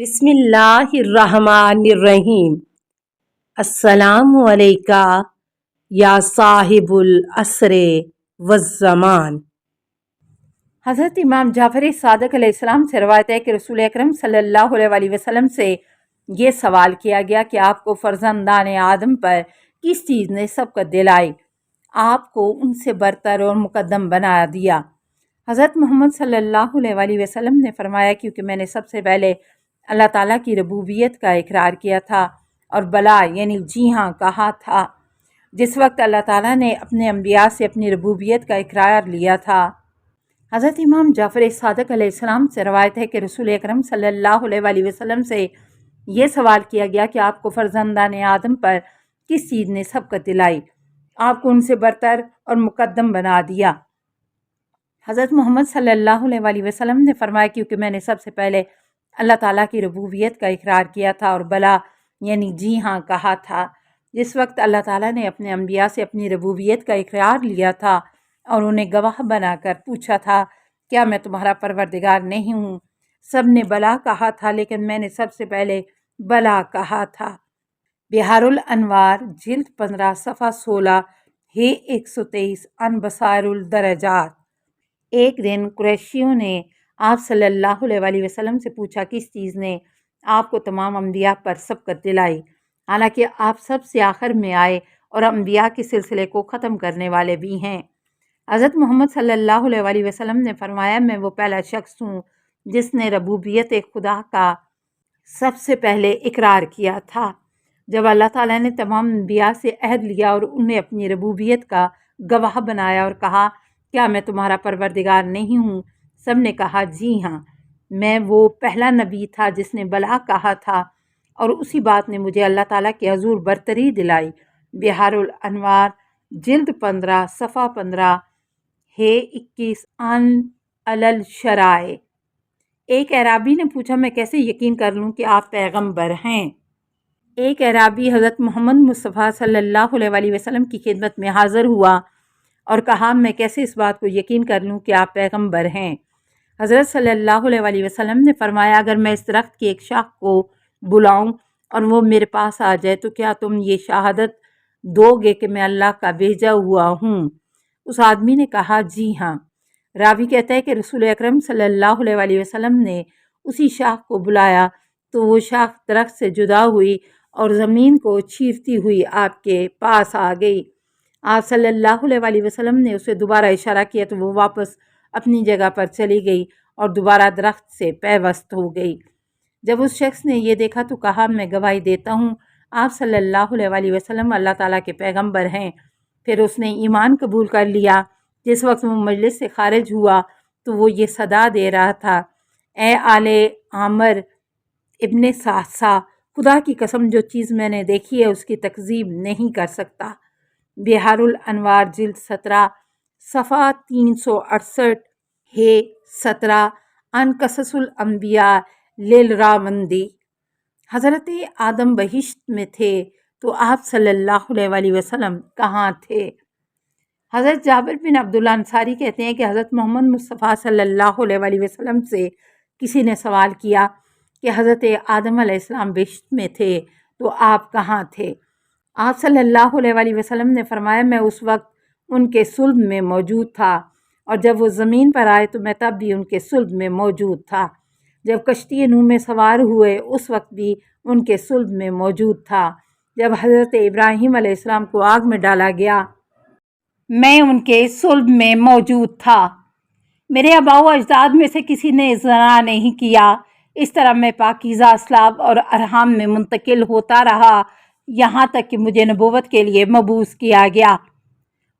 بسم اللہ الرحمن الرحیم۔ السلام علیکہ یا صاحب العصر والزمان۔ حضرت امام جعفر صادق علیہ السلام سے روایت ہے کہ رسول اکرم صلی اللہ علیہ وسلم سے یہ سوال کیا گیا کہ آپ کو فرزندان آدم پر کس چیز نے سبقت دلائی، آپ کو ان سے برتر اور مقدم بنا دیا؟ حضرت محمد صلی اللہ علیہ وسلم نے فرمایا کیونکہ میں نے سب سے پہلے اللہ تعالیٰ کی ربوبیت کا اقرار کیا تھا اور بلا یعنی جی ہاں کہا تھا، جس وقت اللہ تعالیٰ نے اپنے انبیاء سے اپنی ربوبیت کا اقرار لیا تھا۔ حضرت امام جعفر صادق علیہ السلام سے روایت ہے کہ رسول اکرم صلی اللہ علیہ وسلم سے یہ سوال کیا گیا کہ آپ کو فرزندان آدم پر کس چیز نے سبقت دلائی، آپ کو ان سے برتر اور مقدم بنا دیا؟ حضرت محمد صلی اللہ علیہ وسلم نے فرمایا کیونکہ میں نے سب سے پہلے اللہ تعالیٰ کی ربوبیت کا اقرار کیا تھا اور بلا یعنی جی ہاں کہا تھا، جس وقت اللہ تعالیٰ نے اپنے انبیاء سے اپنی ربوبیت کا اقرار لیا تھا اور انہیں گواہ بنا کر پوچھا تھا کیا میں تمہارا پروردگار نہیں ہوں؟ سب نے بلا کہا تھا لیکن میں نے سب سے پہلے بلا کہا تھا۔ بحار الانوار جلد 15 صفحہ 16 ہے 123 عن بصائر الدرجات۔ ایک دن قریشیوں نے آپ صلی اللہ علیہ وسلم سے پوچھا کس چیز نے آپ کو تمام انبیاء پر سبقت دلائی، حالانکہ آپ سب سے آخر میں آئے اور انبیاء کے سلسلے کو ختم کرنے والے بھی ہیں۔ حضرت محمد صلی اللہ علیہ وسلم نے فرمایا میں وہ پہلا شخص ہوں جس نے ربوبیت خدا کا سب سے پہلے اقرار کیا تھا۔ جب اللہ تعالیٰ نے تمام انبیاء سے عہد لیا اور انہیں اپنی ربوبیت کا گواہ بنایا اور کہا کیا میں تمہارا پروردگار نہیں ہوں؟ سب نے کہا جی ہاں، میں وہ پہلا نبی تھا جس نے بلا کہا تھا اور اسی بات نے مجھے اللہ تعالیٰ کے حضور برتری دلائی۔ بحار الانوار جلد 15 صفحہ 15 ہے 21 عن الشرائع۔ ایک اعرابی نے پوچھا میں کیسے یقین کر لوں کہ آپ پیغمبر ہیں؟ ایک اعرابی حضرت محمد مصطفیٰ صلی اللہ علیہ وسلم کی خدمت میں حاضر ہوا اور کہا میں کیسے اس بات کو یقین کر لوں کہ آپ پیغمبر ہیں؟ حضرت صلی اللہ علیہ وسلم نے فرمایا اگر میں اس درخت کی ایک شاخ کو بلاؤں اور وہ میرے پاس آ جائے تو کیا تم یہ شہادت دو گے کہ میں اللہ کا بھیجا ہوا ہوں؟ اس آدمی نے کہا جی ہاں۔ راوی کہتا ہے کہ رسول اکرم صلی اللہ علیہ وسلم نے اسی شاخ کو بلایا تو وہ شاخ درخت سے جدا ہوئی اور زمین کو چیرتی ہوئی آپ کے پاس آ گئی۔ آپ صلی اللہ علیہ وسلم نے اسے دوبارہ اشارہ کیا تو وہ واپس اپنی جگہ پر چلی گئی اور دوبارہ درخت سے پیوست ہو گئی۔ جب اس شخص نے یہ دیکھا تو کہا میں گواہی دیتا ہوں آپ صلی اللہ علیہ وسلم اللہ تعالیٰ کے پیغمبر ہیں۔ پھر اس نے ایمان قبول کر لیا۔ جس وقت وہ مجلس سے خارج ہوا تو وہ یہ صدا دے رہا تھا اے آل عامر ابن صعصع، خدا کی قسم جو چیز میں نے دیکھی ہے اس کی تکذیب نہیں کر سکتا۔ بحار الانوار جلد 17 صفحہ 368 ہے 17 عن قصص الانبیاء للراوندی۔ حضرت آدم بہشت میں تھے تو آپ صلی اللہ علیہ وسلم کہاں تھے؟ حضرت جابر بن عبداللہ انصاری کہتے ہیں کہ حضرت محمد مصطفیٰ صلی اللہ علیہ وسلم سے کسی نے سوال کیا کہ حضرت آدم علیہ السلام بہشت میں تھے تو آپ کہاں تھے؟ آپ صلی اللہ علیہ وسلم نے فرمایا میں اس وقت ان کے صلب میں موجود تھا اور جب وہ زمین پر آئے تو میں تب بھی ان کے صلب میں موجود تھا، جب کشتی نوح میں سوار ہوئے اس وقت بھی ان کے صلب میں موجود تھا، جب حضرت ابراہیم علیہ السلام کو آگ میں ڈالا گیا میں ان کے صلب میں موجود تھا، میرے آباء و اجداد میں سے کسی نے زنا نہیں کیا، اس طرح میں پاکیزہ اسلاب اور ارحام میں منتقل ہوتا رہا یہاں تک کہ مجھے نبوت کے لیے مبعوث کیا گیا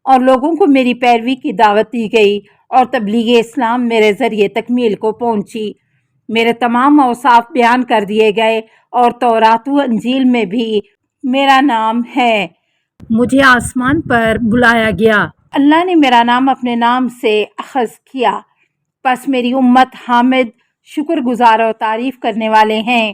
اور لوگوں کو میری پیروی کی دعوت دی گئی اور تبلیغ اسلام میرے ذریعے تکمیل کو پہنچی، میرے تمام اوصاف بیان کر دیے گئے اور تورات و انجیل میں بھی میرا نام ہے، مجھے آسمان پر بلایا گیا، اللہ نے میرا نام اپنے نام سے اخذ کیا، پس میری امت حامد شکر گزار اور تعریف کرنے والے ہیں،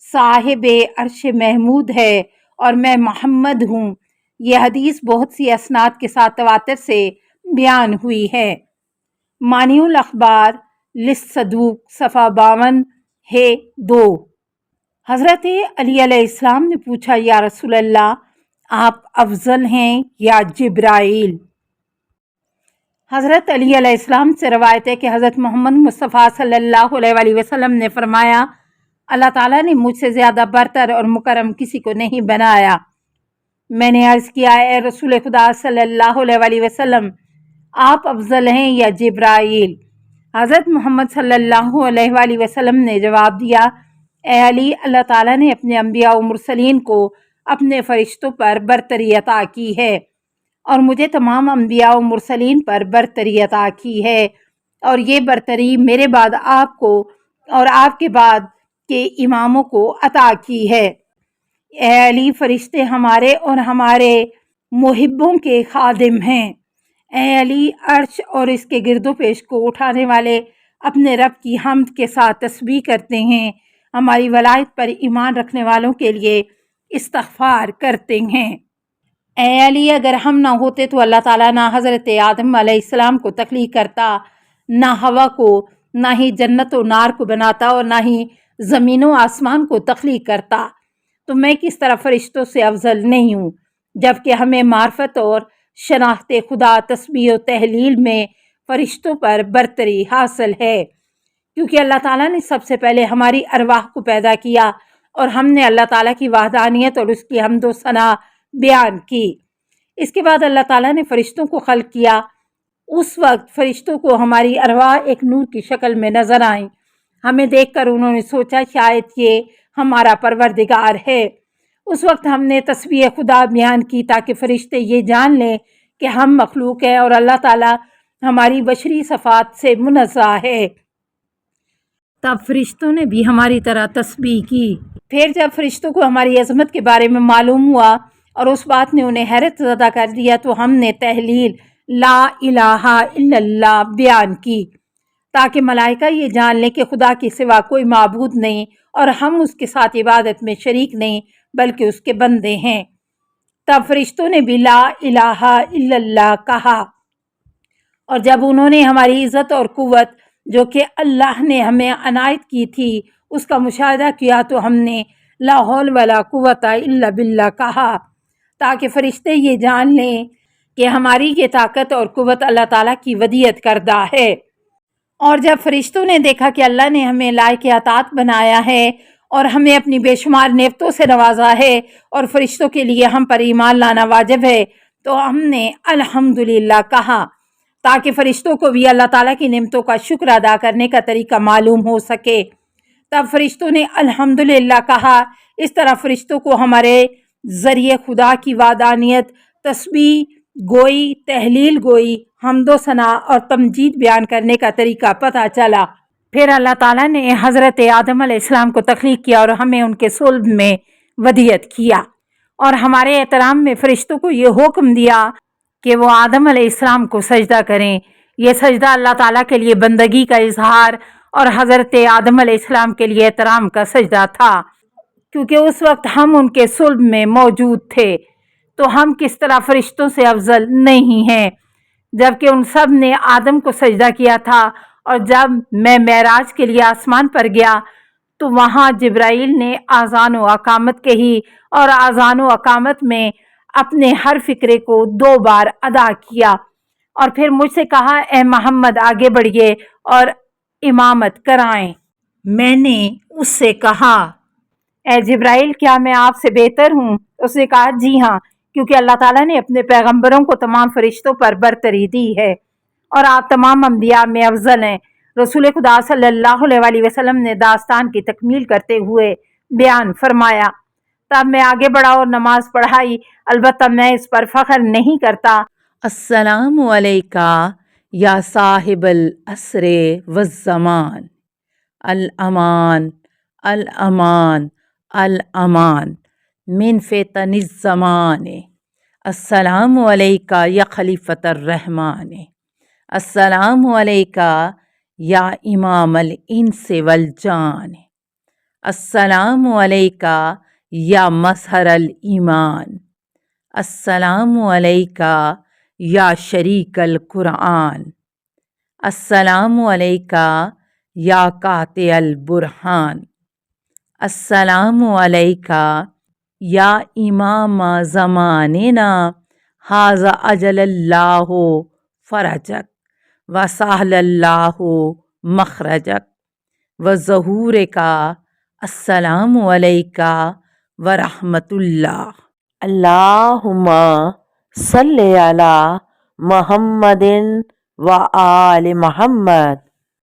صاحب عرش محمود ہے اور میں محمد ہوں۔ یہ حدیث بہت سی اسناد کے ساتھ تواتر سے بیان ہوئی ہے۔ مانی الاخبار للصدوق صفحہ 52 ہے 2۔ حضرت علی علیہ السلام نے پوچھا، یا رسول اللہ، آپ افضل ہیں یا جبرائیل؟ حضرت علی علیہ السلام سے روایت ہے کہ حضرت محمد مصطفیٰ صلی اللہ علیہ وآلہ وسلم نے فرمایا، اللہ تعالیٰ نے مجھ سے زیادہ برتر اور مکرم کسی کو نہیں بنایا۔ میں نے عرض کیا، اے رسول خدا صلی اللہ علیہ وآلہ وسلم، آپ افضل ہیں یا جبرائیل؟ حضرت محمد صلی اللہ علیہ وآلہ وسلم نے جواب دیا، اے علی، اللہ تعالیٰ نے اپنے انبیاء و مرسلین کو اپنے فرشتوں پر برتری عطا کی ہے، اور مجھے تمام انبیاء و مرسلین پر برتری عطا کی ہے، اور یہ برتری میرے بعد آپ کو اور آپ کے بعد کے اماموں کو عطا کی ہے۔ اے علی، فرشتے ہمارے اور ہمارے محبوں کے خادم ہیں۔ اے علی، عرش اور اس کے گرد و پیش کو اٹھانے والے اپنے رب کی حمد کے ساتھ تسبیح کرتے ہیں، ہماری ولایت پر ایمان رکھنے والوں کے لیے استغفار کرتے ہیں۔ اے علی، اگر ہم نہ ہوتے تو اللہ تعالیٰ نہ حضرت آدم علیہ السلام کو تخلیق کرتا، نہ ہوا کو، نہ ہی جنت و نار کو بناتا، اور نہ ہی زمین و آسمان کو تخلیق کرتا، تو میں کس طرح فرشتوں سے افضل نہیں ہوں، جبکہ ہمیں معرفت اور شناخت خدا، تسبیح و تحلیل میں فرشتوں پر برتری حاصل ہے، کیونکہ اللہ تعالیٰ نے سب سے پہلے ہماری ارواح کو پیدا کیا، اور ہم نے اللہ تعالیٰ کی وحدانیت اور اس کی حمد و ثنا بیان کی۔ اس کے بعد اللہ تعالیٰ نے فرشتوں کو خلق کیا۔ اس وقت فرشتوں کو ہماری ارواح ایک نور کی شکل میں نظر آئیں۔ ہمیں دیکھ کر انہوں نے سوچا شاید یہ ہمارا پروردگار ہے۔ اس وقت ہم نے تسبیح خدا بیان کی تاکہ فرشتے یہ جان لیں کہ ہم مخلوق ہیں اور اللہ تعالیٰ ہماری بشری صفات سے منزہ ہے۔ تب فرشتوں نے بھی ہماری طرح تسبیح کی۔ پھر جب فرشتوں کو ہماری عظمت کے بارے میں معلوم ہوا اور اس بات نے انہیں حیرت زدہ کر دیا، تو ہم نے تحلیل لا الہ الا اللہ بیان کی تاکہ ملائکہ یہ جان لیں کہ خدا کے سوا کوئی معبود نہیں، اور ہم اس کے ساتھ عبادت میں شریک نہیں بلکہ اس کے بندے ہیں۔ تب فرشتوں نے بھی لا الہ الا اللہ کہا، اور جب انہوں نے ہماری عزت اور قوت جو کہ اللہ نے ہمیں عنایت کی تھی اس کا مشاہدہ کیا، تو ہم نے لا حول ولا قوت الا باللہ کہا تاکہ فرشتے یہ جان لیں کہ ہماری یہ طاقت اور قوت اللہ تعالیٰ کی ودیعت کردہ ہے۔ اور جب فرشتوں نے دیکھا کہ اللہ نے ہمیں لائق اطاعت بنایا ہے اور ہمیں اپنی بے شمار نعمتوں سے نوازا ہے اور فرشتوں کے لیے ہم پر ایمان لانا واجب ہے، تو ہم نے الحمدللہ کہا تاکہ فرشتوں کو بھی اللہ تعالیٰ کی نعمتوں کا شکر ادا کرنے کا طریقہ معلوم ہو سکے۔ تب فرشتوں نے الحمدللہ کہا۔ اس طرح فرشتوں کو ہمارے ذریعے خدا کی وحدانیت، تسبیح گوئی، تحلیل گوئی، حمد و ثنا اور تمجید بیان کرنے کا طریقہ پتہ چلا۔ پھر اللہ تعالیٰ نے حضرت آدم علیہ السلام کو تخلیق کیا اور ہمیں ان کے صلب میں ودیعت کیا، اور ہمارے احترام میں فرشتوں کو یہ حکم دیا کہ وہ آدم علیہ السلام کو سجدہ کریں۔ یہ سجدہ اللہ تعالیٰ کے لیے بندگی کا اظہار اور حضرت آدم علیہ السلام کے لیے احترام کا سجدہ تھا، کیونکہ اس وقت ہم ان کے صلب میں موجود تھے، تو ہم کس طرح فرشتوں سے افضل نہیں ہیں، جبکہ ان سب نے آدم کو سجدہ کیا تھا۔ اور جب میں معراج کے لیے آسمان پر گیا تو وہاں جبرائیل نے آذان و اقامت کہی، اور آذان و اقامت میں اپنے ہر فقرے کو 2 بار ادا کیا، اور پھر مجھ سے کہا، اے محمد آگے بڑھیے اور امامت کرائیں۔ میں نے اس سے کہا، اے جبرائیل، کیا میں آپ سے بہتر ہوں؟ اس نے کہا، جی ہاں، کیونکہ اللہ تعالیٰ نے اپنے پیغمبروں کو تمام فرشتوں پر برتری دی ہے، اور آپ تمام انبیاء میں افضل ہیں۔ رسول خدا صلی اللہ علیہ وآلہ وسلم نے داستان کی تکمیل کرتے ہوئے بیان فرمایا، تب میں آگے بڑھا اور نماز پڑھائی، البتہ میں اس پر فخر نہیں کرتا۔ السلام علیکہ یا صاحب العصر والزمان، الامان الامان الامان من فتن الزمان، السلام علیکہ یا خلیفۃ الرحمن، السلام علیکہ یا امام الانس والجان، السلام علیکہ یا مظہر الایمان، السلام علیکہ یا شریک القرآن، السلام علیکہ یا قاطع البرہان، السلام علیکہ یا امام زماننا ھذا اجل اللہ فرجک وسہل اللہ مخرجک وظہور کا السلام علیکہ ورحمۃ اللہ اللہم صلی علی محمد و آل محمد